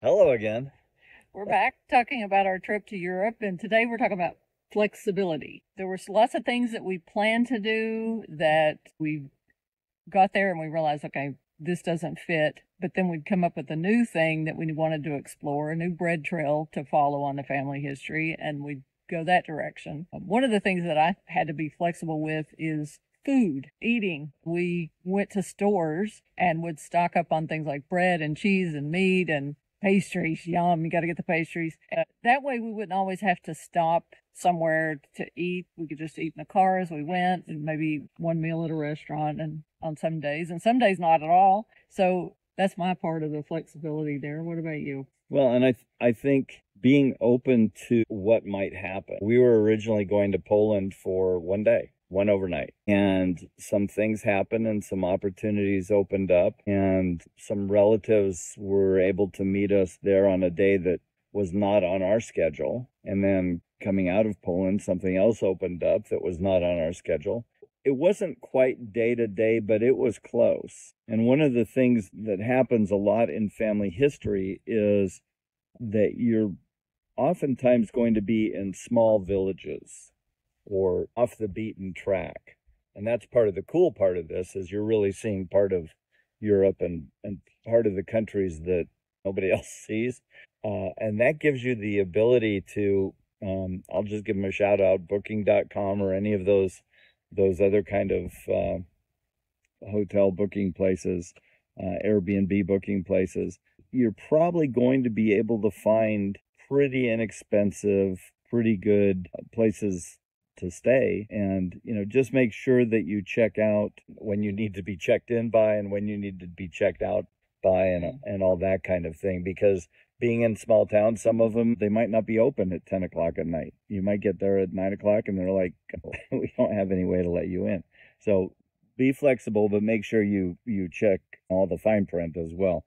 Hello again. We're back talking about our trip to Europe, and today we're talking about flexibility. There were lots of things that we planned to do that we got there and we realized, okay, this doesn't fit. But then we'd come up with a new thing that we wanted to explore, a new bread trail to follow on the family history, and we'd go that direction. One of the things that I had to be flexible with is food, eating. We went to stores and would stock up on things like bread and cheese and meat and pastries. Yum, you got to get the pastries. That way we wouldn't always have to stop somewhere to eat. We could just eat in the car as we went, and maybe one meal at a restaurant and on some days, and some days not at all. So that's my part of the flexibility there. What about you? Well, and I think being open to what might happen. We were originally going to Poland for one day, one overnight, and some things happened and some opportunities opened up, and some relatives were able to meet us there on a day that was not on our schedule. And then coming out of Poland, something else opened up that was not on our schedule. It wasn't quite day to day, but it was close. And one of the things that happens a lot in family history is that you're oftentimes going to be in small villages or off the beaten track. And that's part of the cool part of this, is you're really seeing part of Europe and part of the countries that nobody else sees. And that gives you the ability to, I'll just give them a shout out, booking.com or any of those other kind of hotel booking places, Airbnb booking places. You're probably going to be able to find pretty inexpensive, pretty good places to stay. And, just make sure that you check out when you need to be checked in by and when you need to be checked out by, and all that kind of thing. Because being in small towns, some of them, they might not be open at 10 o'clock at night. You might get there at 9 o'clock and they're like, we don't have any way to let you in. So be flexible, but make sure you check all the fine print as well.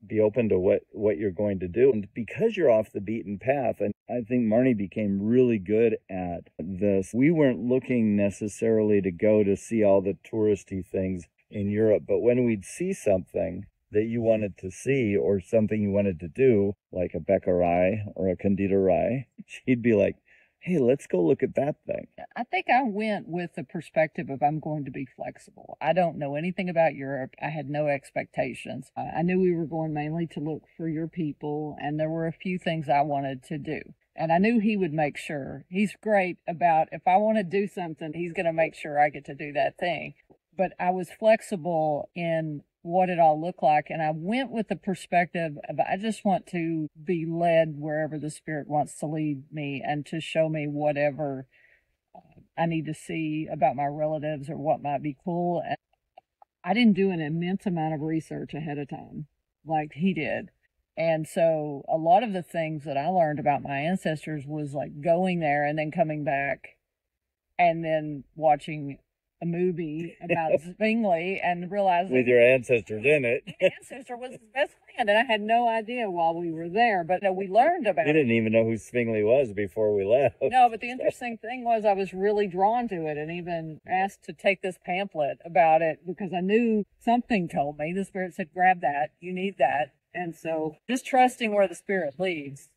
Be open to what you're going to do. And because you're off the beaten path, and I think Marnie became really good at this, we weren't looking necessarily to go to see all the touristy things in Europe, but when we'd see something that you wanted to see or something you wanted to do, like a Bäckerei or a Konditorei, she'd be like, hey, let's go look at that thing. I think I went with the perspective of I'm going to be flexible. I don't know anything about Europe. I had no expectations. I knew we were going mainly to look for your people, and there were a few things I wanted to do. And I knew he would make sure. He's great about if I want to do something, he's going to make sure I get to do that thing. But I was flexible in what it all looked like. And I went with the perspective of I just want to be led wherever the Spirit wants to lead me and to show me whatever I need to see about my relatives or what might be cool. And I didn't do an immense amount of research ahead of time like he did. And so a lot of the things that I learned about my ancestors was like going there and then coming back and then watching a movie about Zwingli and realizing with your ancestors in it. My ancestor was his best friend, and I had no idea while we were there. But we learned about We didn't even know who Zwingli was before we left. No, but the interesting thing was I was really drawn to it and even asked to take this pamphlet about it because I knew something told me. The Spirit said, grab that. You need that. And so just trusting where the Spirit leads.